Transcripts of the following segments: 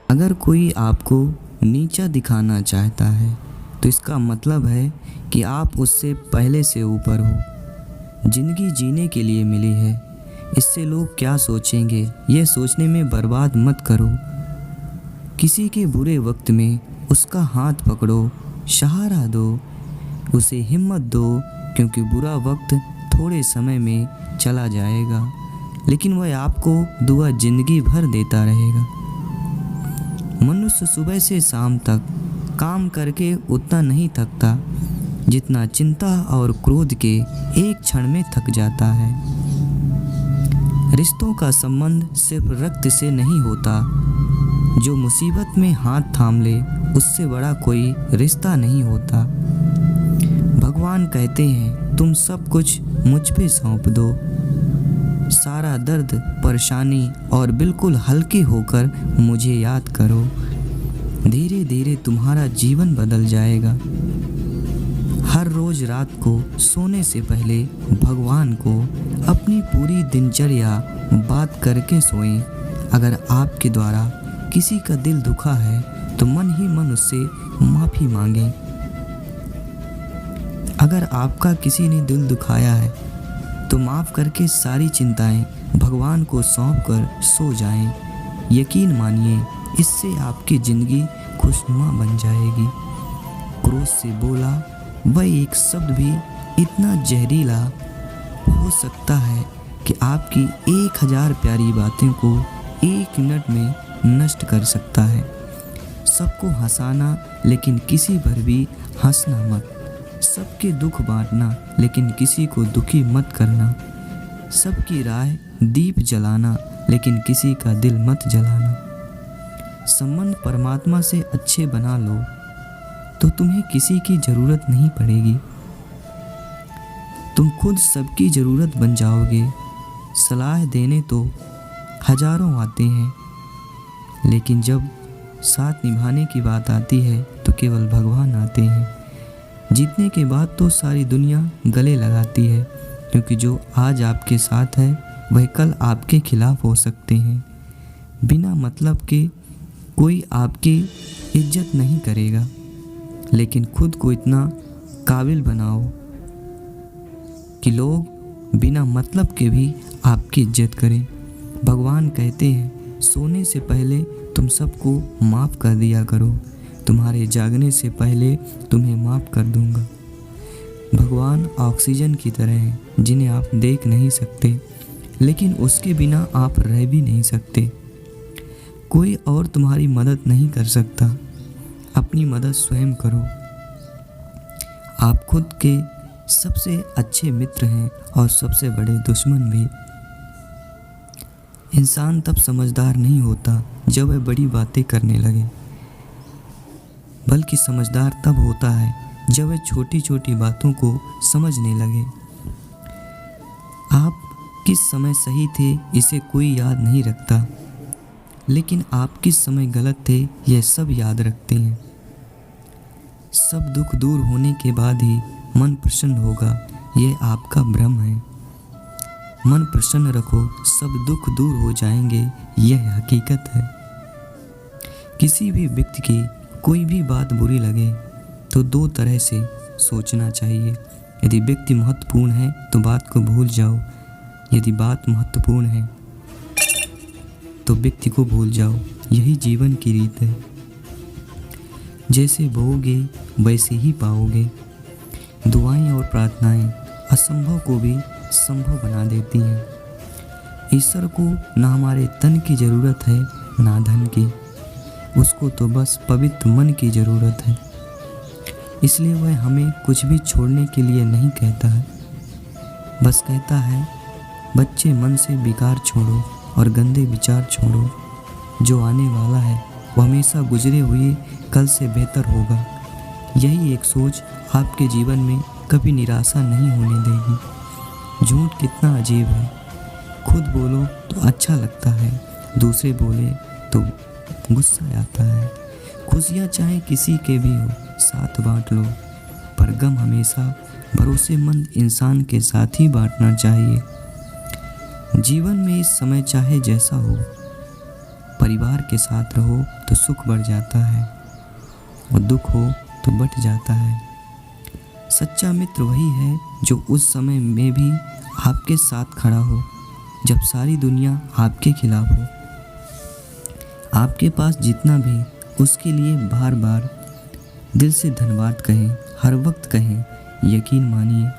अगर कोई आपको नीचा दिखाना चाहता है तो इसका मतलब है कि आप उससे पहले से ऊपर हो। ज़िंदगी जीने के लिए मिली है, इससे लोग क्या सोचेंगे ये सोचने में बर्बाद मत करो। किसी के बुरे वक्त में उसका हाथ पकड़ो, सहारा दो, उसे हिम्मत दो, क्योंकि बुरा वक्त थोड़े समय में चला जाएगा, लेकिन वह आपको दुआ ज़िंदगी भर देता रहेगा। मनुष्य सुबह से शाम तक काम करके उतना नहीं थकता जितना चिंता और क्रोध के एक क्षण में थक जाता है। रिश्तों का संबंध सिर्फ रक्त से नहीं होता, जो मुसीबत में हाथ थाम ले उससे बड़ा कोई रिश्ता नहीं होता। भगवान कहते हैं तुम सब कुछ मुझ पे सौंप दो, सारा दर्द परेशानी, और बिल्कुल हल्के होकर मुझे याद करो। धीरे धीरे तुम्हारा जीवन बदल जाएगा। हर रोज रात को सोने से पहले भगवान को अपनी पूरी दिनचर्या बात करके सोएं। अगर आपके द्वारा किसी का दिल दुखा है तो मन ही मन उससे माफ़ी मांगें। अगर आपका किसी ने दिल दुखाया है तो माफ़ करके सारी चिंताएं भगवान को सौंप कर सो जाएं। यकीन मानिए, इससे आपकी ज़िंदगी खुशनुमा बन जाएगी। क्रोध से बोला वह एक शब्द भी इतना जहरीला हो सकता है कि आपकी 1000 प्यारी बातें को 1 मिनट में नष्ट कर सकता है। सबको हंसाना लेकिन किसी पर भी हंसना मत। सबके दुख बांटना लेकिन किसी को दुखी मत करना। सबकी राय दीप जलाना लेकिन किसी का दिल मत जलाना। संबंध परमात्मा से अच्छे बना लो तो तुम्हें किसी की ज़रूरत नहीं पड़ेगी। तुम खुद सबकी ज़रूरत बन जाओगे। सलाह देने तो हजारों आते हैं, लेकिन जब साथ निभाने की बात आती है तो केवल भगवान आते हैं। जीतने के बाद तो सारी दुनिया गले लगाती है, क्योंकि जो आज आपके साथ है वह कल आपके खिलाफ हो सकते हैं। बिना मतलब के कोई आपकी इज्जत नहीं करेगा, लेकिन खुद को इतना काबिल बनाओ कि लोग बिना मतलब के भी आपकी इज्जत करें। भगवान कहते हैं सोने से पहले तुम सबको माफ़ कर दिया करो, तुम्हारे जागने से पहले तुम्हें माफ़ कर दूंगा। भगवान ऑक्सीजन की तरह हैं जिन्हें आप देख नहीं सकते, लेकिन उसके बिना आप रह भी नहीं सकते। कोई और तुम्हारी मदद नहीं कर सकता, अपनी मदद स्वयं करो। आप खुद के सबसे अच्छे मित्र हैं और सबसे बड़े दुश्मन भी। इंसान तब समझदार नहीं होता जब वह बड़ी बातें करने लगे, बल्कि समझदार तब होता है जब वह छोटी छोटी बातों को समझने लगे। आप किस समय सही थे इसे कोई याद नहीं रखता, लेकिन आप किस समय गलत थे यह सब याद रखते हैं। सब दुख दूर होने के बाद ही मन प्रसन्न होगा, यह आपका भ्रम है। मन प्रसन्न रखो, सब दुख दूर हो जाएंगे, यह हकीकत है। किसी भी व्यक्ति की कोई भी बात बुरी लगे तो 2 तरह से सोचना चाहिए। यदि व्यक्ति महत्वपूर्ण है तो बात को भूल जाओ, यदि बात महत्वपूर्ण है तो व्यक्ति को भूल जाओ। यही जीवन की रीत है। जैसे बोओगे वैसे ही पाओगे। दुआएं और प्रार्थनाएं असंभव को भी संभव बना देती हैं। ईश्वर को ना हमारे तन की ज़रूरत है ना धन की, उसको तो बस पवित्र मन की ज़रूरत है। इसलिए वह हमें कुछ भी छोड़ने के लिए नहीं कहता है, बस कहता है बच्चे मन से विकार छोड़ो और गंदे विचार छोड़ो। जो आने वाला है वो हमेशा गुजरे हुए कल से बेहतर होगा। यही एक सोच आपके जीवन में कभी निराशा नहीं होने देगी। झूठ कितना अजीब है, खुद बोलो तो अच्छा लगता है, दूसरे बोले तो गुस्सा आता है। खुशियाँ चाहे किसी के भी हो साथ बांट लो, पर गम हमेशा भरोसेमंद इंसान के साथ ही बांटना चाहिए। जीवन में इस समय चाहे जैसा हो, परिवार के साथ रहो तो सुख बढ़ जाता है और दुख हो तो बढ़ जाता है। सच्चा मित्र वही है जो उस समय में भी आपके साथ खड़ा हो जब सारी दुनिया आपके खिलाफ हो। आपके पास जितना भी उसके लिए बार बार दिल से धन्यवाद कहें, हर वक्त कहें, यकीन मानिए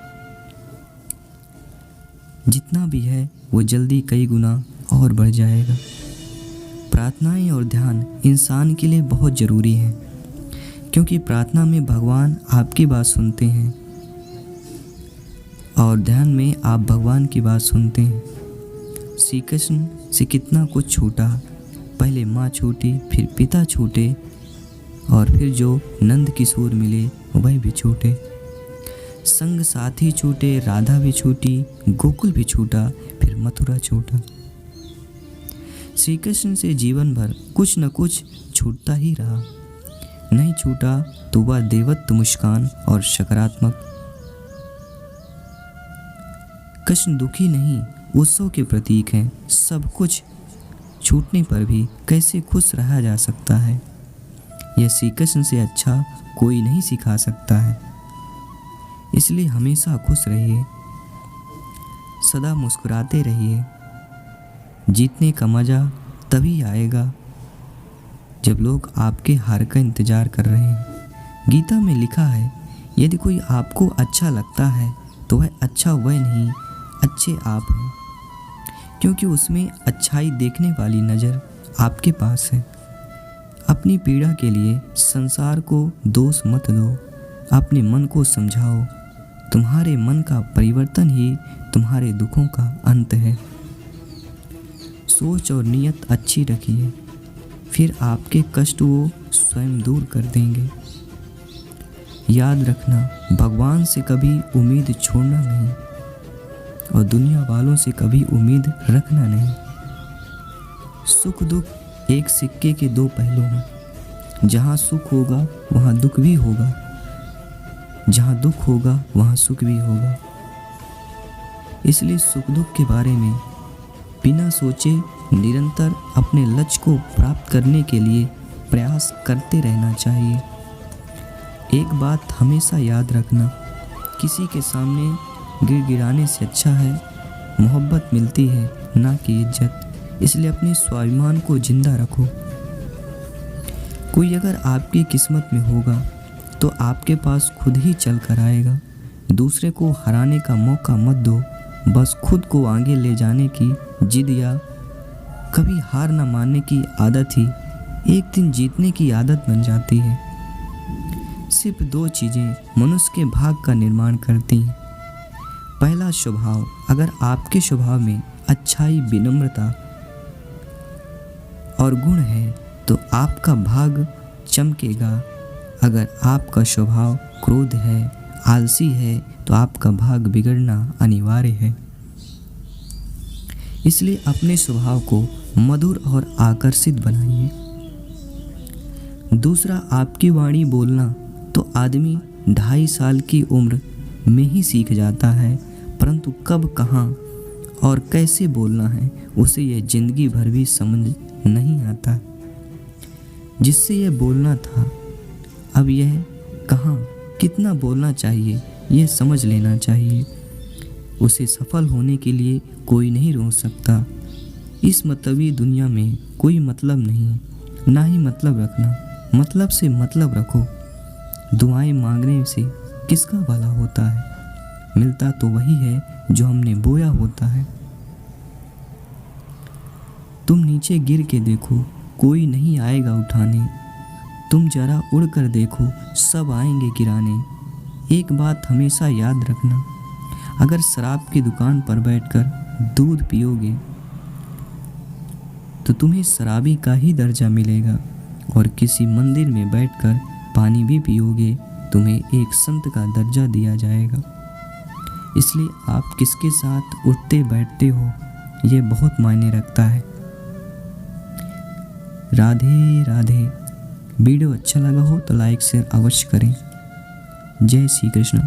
जितना भी है वो जल्दी कई गुना और बढ़ जाएगा। प्रार्थनाएं और ध्यान इंसान के लिए बहुत ज़रूरी है, क्योंकि प्रार्थना में भगवान आपकी बात सुनते हैं और ध्यान में आप भगवान की बात सुनते हैं। श्री कृष्ण से कितना कुछ छूटा, पहले माँ छूटी, फिर पिता छूटे और फिर जो नंद किशोर मिले वह भी छूटे। संग साथी छूटे, राधा भी छूटी, गोकुल भी छूटा, फिर मथुरा छूटा। श्री कृष्ण से जीवन भर कुछ न कुछ छूटता ही रहा। नहीं छूटा तो वह देवत्व, मुस्कान और सकारात्मक। कृष्ण दुखी नहीं, उत्सव के प्रतीक हैं। सब कुछ छूटने पर भी कैसे खुश रहा जा सकता है, यह श्री कृष्ण से अच्छा कोई नहीं सिखा सकता है। इसलिए हमेशा खुश रहिए, सदा मुस्कुराते रहिए। जीतने का मज़ा तभी आएगा जब लोग आपके हार का इंतज़ार कर रहे हैं। गीता में लिखा है, यदि कोई आपको अच्छा लगता है तो वह अच्छा वह नहीं, अच्छे आप हैं, क्योंकि उसमें अच्छाई देखने वाली नज़र आपके पास है। अपनी पीड़ा के लिए संसार को दोष मत दो, अपने मन को समझाओ। तुम्हारे मन का परिवर्तन ही तुम्हारे दुखों का अंत है। सोच और नीयत अच्छी रखिए, फिर आपके कष्ट वो स्वयं दूर कर देंगे। याद रखना, भगवान से कभी उम्मीद छोड़ना नहीं और दुनिया वालों से कभी उम्मीद रखना नहीं। सुख दुख एक सिक्के के दो पहलू हैं। जहाँ सुख होगा वहाँ दुख भी होगा, जहाँ दुख होगा वहाँ सुख भी होगा। इसलिए सुख दुख के बारे में बिना सोचे निरंतर अपने लक्ष्य को प्राप्त करने के लिए प्रयास करते रहना चाहिए। एक बात हमेशा याद रखना, किसी के सामने गिड़गिड़ाने से अच्छा है मोहब्बत मिलती है, ना कि इज्जत। इसलिए अपने स्वाभिमान को जिंदा रखो। कोई अगर आपकी किस्मत में होगा तो आपके पास खुद ही चल कर आएगा। दूसरे को हराने का मौका मत दो, बस खुद को आगे ले जाने की जिद या कभी हार न मानने की आदत ही एक दिन जीतने की आदत बन जाती है। सिर्फ दो चीज़ें मनुष्य के भाग का निर्माण करती हैं। पहला, स्वभाव। अगर आपके स्वभाव में अच्छाई, विनम्रता और गुण है तो आपका भाग चमकेगा। अगर आपका स्वभाव क्रोध है, आलसी है, तो आपका भाग बिगड़ना अनिवार्य है। इसलिए अपने स्वभाव को मधुर और आकर्षित बनाइए। दूसरा, आपकी वाणी बोलना तो आदमी 2.5 साल की उम्र में ही सीख जाता है, परंतु कब, कहाँ और कैसे बोलना है उसे यह जिंदगी भर भी समझ नहीं आता। जिससे यह बोलना था, अब यह कहाँ कितना बोलना चाहिए यह समझ लेना चाहिए। उसे सफल होने के लिए कोई नहीं रोक सकता। इस मतलबी दुनिया में कोई मतलब नहीं, ना ही मतलब रखना। मतलब से मतलब रखो। दुआएं मांगने से किसका भला होता है? मिलता तो वही है जो हमने बोया होता है। तुम नीचे गिर के देखो, कोई नहीं आएगा उठाने। तुम जरा उड़ कर देखो, सब आएंगे गिराने। एक बात हमेशा याद रखना, अगर शराब की दुकान पर बैठकर दूध पियोगे तो तुम्हें शराबी का ही दर्जा मिलेगा, और किसी मंदिर में बैठकर पानी भी पियोगे तुम्हें एक संत का दर्जा दिया जाएगा। इसलिए आप किसके साथ उठते बैठते हो ये बहुत मायने रखता है। राधे राधे। वीडियो अच्छा लगा हो तो लाइक शेयर अवश्य करें। जय श्री कृष्ण।